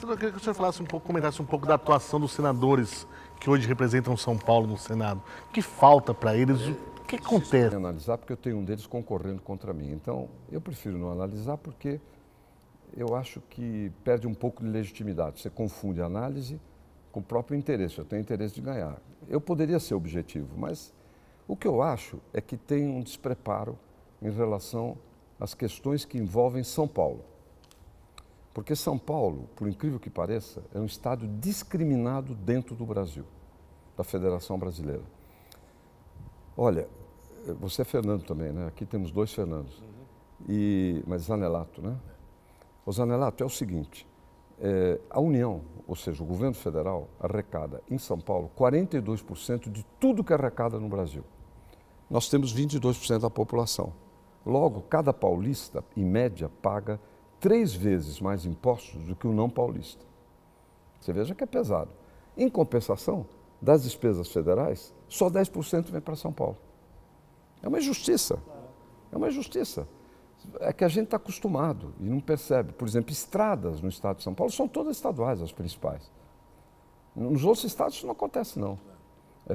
eu queria que o senhor falasse um pouco, comentasse um pouco da atuação dos senadores que hoje representam São Paulo no Senado. O que falta para eles? O que acontece? Analisar porque eu tenho um deles concorrendo contra mim. Então, eu prefiro não analisar porque eu acho que perde um pouco de legitimidade. Você confunde a análise com o próprio interesse. Eu tenho interesse de ganhar. Eu poderia ser objetivo, mas o que eu acho é que tem um despreparo em relação às questões que envolvem São Paulo. Porque São Paulo, por incrível que pareça, é um estado discriminado dentro do Brasil, da Federação Brasileira. Olha, você é Fernando também, né? Aqui temos dois Fernandos. Mas Zanelato, né? O Zanelato é o seguinte, a União, ou seja, o governo federal, arrecada em São Paulo 42% de tudo que arrecada no Brasil. Nós temos 22% da população. Logo, cada paulista, em média, paga 3 vezes mais impostos do que o não paulista. Você veja que é pesado. Em compensação, das despesas federais, só 10% vem para São Paulo. É uma injustiça. É uma injustiça. É que a gente está acostumado e não percebe. Por exemplo, estradas no estado de São Paulo são todas estaduais, as principais. Nos outros estados isso não acontece, não.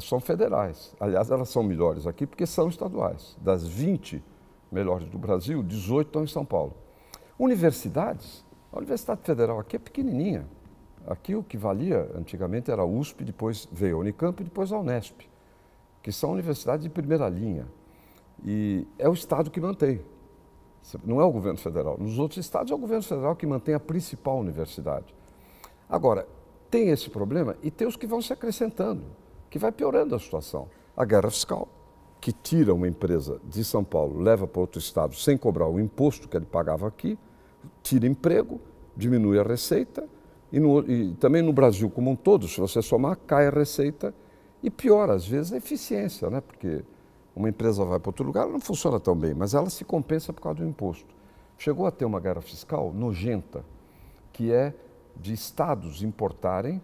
São federais. Aliás, elas são melhores aqui porque são estaduais. Das 20 melhores do Brasil, 18 estão em São Paulo. Universidades, a Universidade Federal aqui é pequenininha. Aqui o que valia antigamente era a USP, depois veio a Unicamp e depois a Unesp, que são universidades de primeira linha. E é o Estado que mantém, não é o governo federal. Nos outros estados é o governo federal que mantém a principal universidade. Agora, tem esse problema e tem os que vão se acrescentando, que vai piorando a situação. A guerra fiscal, que tira uma empresa de São Paulo, leva para outro estado sem cobrar o imposto que ele pagava aqui, tira emprego, diminui a receita e também no Brasil como um todo, se você somar, cai a receita e piora às vezes a eficiência, né? Porque uma empresa vai para outro lugar, ela não funciona tão bem, mas ela se compensa por causa do imposto. Chegou a ter uma guerra fiscal nojenta, que é de estados importarem,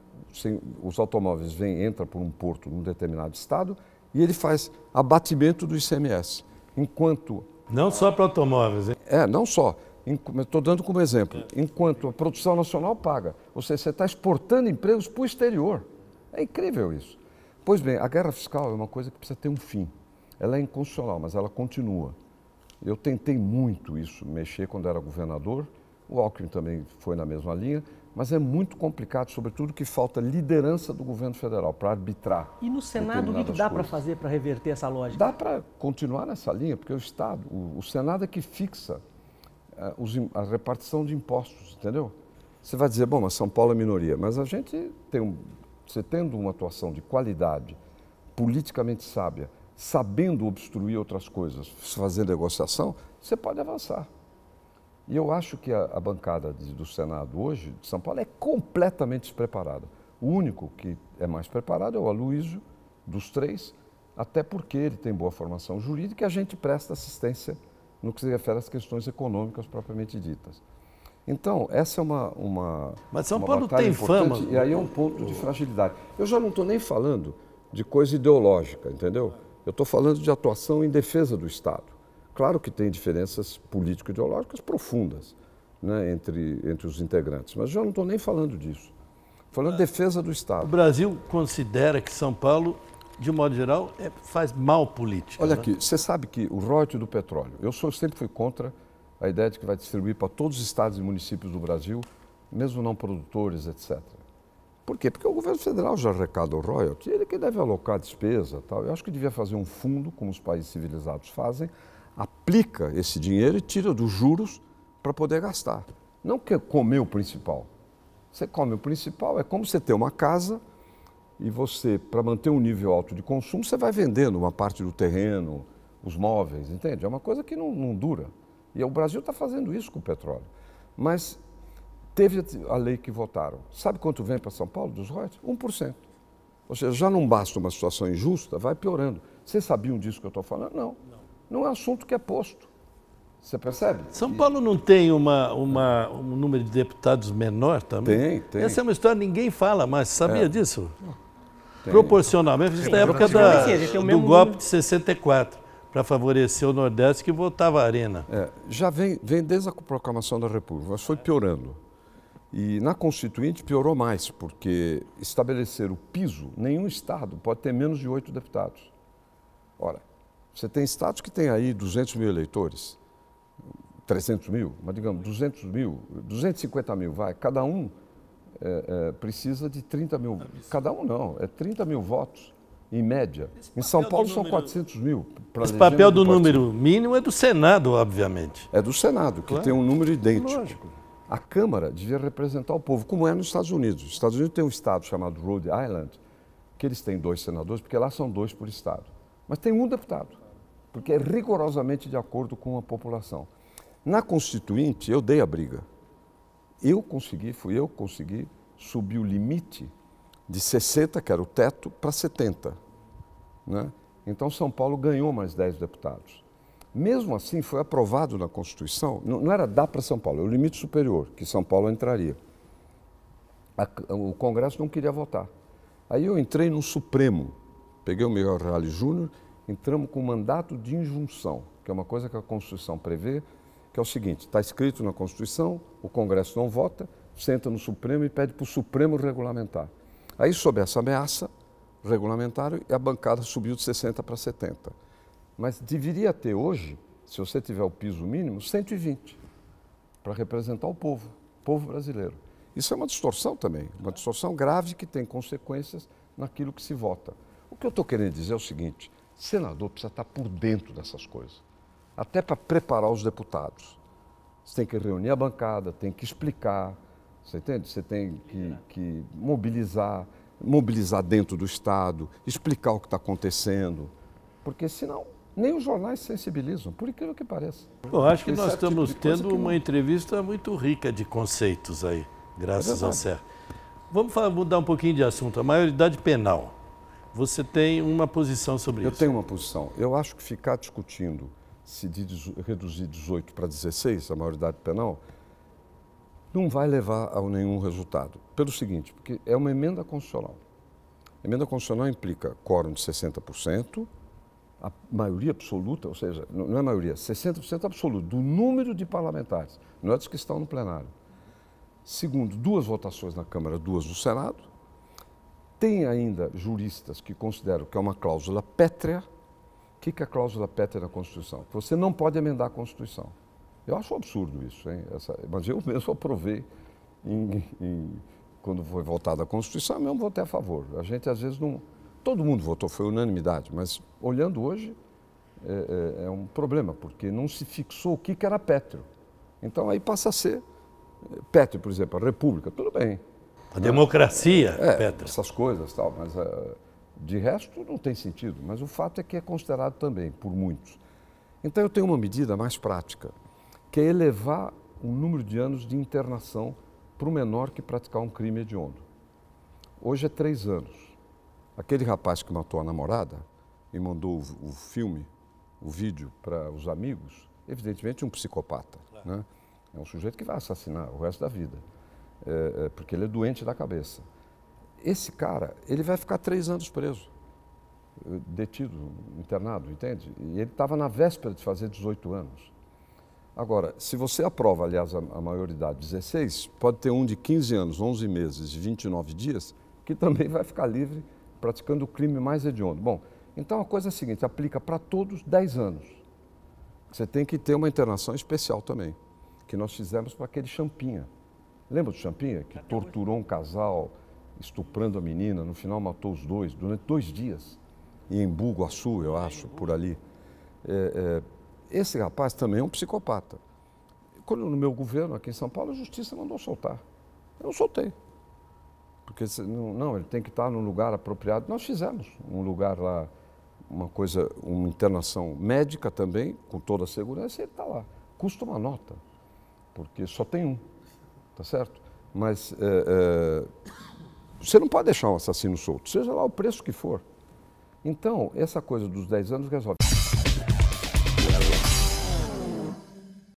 os automóveis entram por um porto num determinado estado e ele faz abatimento do ICMS, enquanto... Não só para automóveis, hein? Não só. Estou dando como exemplo. Enquanto a produção nacional paga. Ou seja, você está exportando empregos para o exterior. É incrível isso. Pois bem, a guerra fiscal é uma coisa que precisa ter um fim. Ela é inconstitucional, mas ela continua. Eu tentei muito isso, mexer quando era governador. O Alckmin também foi na mesma linha. Mas é muito complicado, sobretudo que falta liderança do governo federal para arbitrar. E no Senado, o que dá para fazer para reverter essa lógica? Dá para continuar nessa linha, porque o Estado, o Senado é que fixa a repartição de impostos, entendeu? Você vai dizer, bom, mas São Paulo é minoria, mas a gente tem você tendo uma atuação de qualidade, politicamente sábia, sabendo obstruir outras coisas, fazer negociação, você pode avançar. E eu acho que a bancada do Senado hoje, de São Paulo, é completamente despreparada. O único que é mais preparado é o Aloysio, dos três, até porque ele tem boa formação jurídica e a gente presta assistência no que se refere às questões econômicas propriamente ditas. Então, essa é Mas São uma Paulo batalha tem importante, fama. E aí é um ponto de fragilidade. Eu já não estou nem falando de coisa ideológica, entendeu? Eu estou falando de atuação em defesa do Estado. Claro que tem diferenças político-ideológicas profundas, né, entre os integrantes, mas já não estou nem falando disso. Falando de defesa do Estado. O Brasil considera que São Paulo, de um modo geral, faz mal política. Olha né? aqui, você sabe que o royalty do petróleo, eu sempre fui contra a ideia de que vai distribuir para todos os estados e municípios do Brasil, mesmo não produtores, etc. Por quê? Porque o governo federal já arrecada o royalty, ele que deve alocar despesa, tal. Eu acho que devia fazer um fundo, como os países civilizados fazem, aplica esse dinheiro e tira dos juros para poder gastar. Não quer comer o principal. Você come o principal, é como você ter uma casa e você, para manter um nível alto de consumo, você vai vendendo uma parte do terreno, os móveis, entende? É uma coisa que não dura. E o Brasil está fazendo isso com o petróleo. Mas teve a lei que votaram. Sabe quanto vem para São Paulo dos royalties? 1%. Ou seja, já não basta uma situação injusta, vai piorando. Vocês sabiam disso que eu estou falando? Não. Não é assunto que é posto. Você percebe? São Paulo não tem um número de deputados menor também? Tem. Essa é uma história que ninguém fala, mas sabia disso? Tem. Proporcionalmente, isso na época do golpe de 64, para favorecer o Nordeste que votava a Arena. Já vem desde a proclamação da República, mas foi piorando. E na Constituinte piorou mais, porque estabelecer o piso, nenhum estado pode ter menos de 8 deputados. Ora, você tem estados que têm aí 200 mil eleitores, 300 mil, mas digamos 200 mil, 250 mil, vai, cada um precisa de 30 mil, cada um não, é 30 mil votos, em média. Em São Paulo são 400 mil. Esse papel do número mínimo é do Senado, obviamente. É do Senado, que tem um número idêntico. Lógico. A Câmara devia representar o povo, como é nos Estados Unidos. Os Estados Unidos tem um estado chamado Rhode Island, que eles têm 2 senadores, porque lá são 2 por estado. Mas tem um deputado, porque é rigorosamente de acordo com a população. Na Constituinte, eu dei a briga. Fui eu que consegui subir o limite de 60, que era o teto, para 70. Né? Então, São Paulo ganhou mais 10 deputados. Mesmo assim, foi aprovado na Constituição, não era dar para São Paulo, é o limite superior, que São Paulo entraria. O Congresso não queria votar. Aí eu entrei no Supremo, peguei o Miguel Reale Júnior, entramos com mandato de injunção, que é uma coisa que a Constituição prevê, que é o seguinte, está escrito na Constituição, o Congresso não vota, senta no Supremo e pede para o Supremo regulamentar. Aí, sob essa ameaça, regulamentaram e a bancada subiu de 60 para 70. Mas deveria ter hoje, se você tiver o piso mínimo, 120, para representar o povo brasileiro. Isso é uma distorção também, uma distorção grave que tem consequências naquilo que se vota. O que eu estou querendo dizer é o seguinte, senador precisa estar por dentro dessas coisas, até para preparar os deputados. Você tem que reunir a bancada, tem que explicar, você entende? Você tem que mobilizar dentro do Estado, explicar o que está acontecendo, porque senão nem os jornais se sensibilizam, por incrível que pareça. Eu acho que nós estamos tendo uma entrevista muito rica de conceitos aí, graças ao Serra. Vamos mudar um pouquinho de assunto, a maioridade penal. Você tem uma posição sobre isso? Eu tenho uma posição. Eu acho que ficar discutindo se reduzir 18 para 16, a maioridade penal, não vai levar a nenhum resultado. Pelo seguinte, porque é uma emenda constitucional. A emenda constitucional implica quórum de 60%, a maioria absoluta, ou seja, não é maioria, 60% absoluto do número de parlamentares, não é dos que estão no plenário. Segundo, 2 votações na Câmara, 2 no Senado. Tem ainda juristas que consideram que é uma cláusula pétrea. O que é a cláusula pétrea na Constituição? Que você não pode emendar a Constituição. Eu acho um absurdo isso, hein? Mas eu mesmo aprovei, quando foi votada a Constituição, eu mesmo votei a favor. A gente às vezes não... Todo mundo votou, foi unanimidade, mas olhando hoje é um problema, porque não se fixou o que era pétreo. Então aí passa a ser pétreo, por exemplo, a República, tudo bem. A democracia, pétreo. Essas coisas tal, mas de resto não tem sentido. Mas o fato é que é considerado também por muitos. Então eu tenho uma medida mais prática, que é elevar o número de anos de internação para o menor que praticar um crime hediondo. Hoje é 3 anos. Aquele rapaz que matou a namorada e mandou o filme, o vídeo para os amigos, evidentemente um psicopata. Claro. Né? É um sujeito que vai assassinar o resto da vida, porque ele é doente da cabeça. Esse cara, ele vai ficar 3 anos preso, detido, internado, entende? E ele estava na véspera de fazer 18 anos. Agora, se você aprova, aliás, a maioridade 16, pode ter um de 15 anos, 11 meses e 29 dias, que também vai ficar livre praticando o crime mais hediondo. Bom, então a coisa é a seguinte, aplica para todos 10 anos. Você tem que ter uma internação especial também, que nós fizemos para aquele Champinha. Lembra do Champinha? Que torturou um casal, estuprando a menina, no final matou os 2, durante 2 dias, em Embu, Guaçu, eu acho, por ali. Esse rapaz também é um psicopata. Quando no meu governo, aqui em São Paulo, a justiça mandou soltar. Eu soltei. Porque não, ele tem que estar num lugar apropriado. Nós fizemos um lugar lá, uma internação médica também, com toda a segurança, e ele está lá. Custa uma nota, porque só tem um, tá certo? Mas você não pode deixar um assassino solto, seja lá o preço que for. Então, essa coisa dos 10 anos resolve.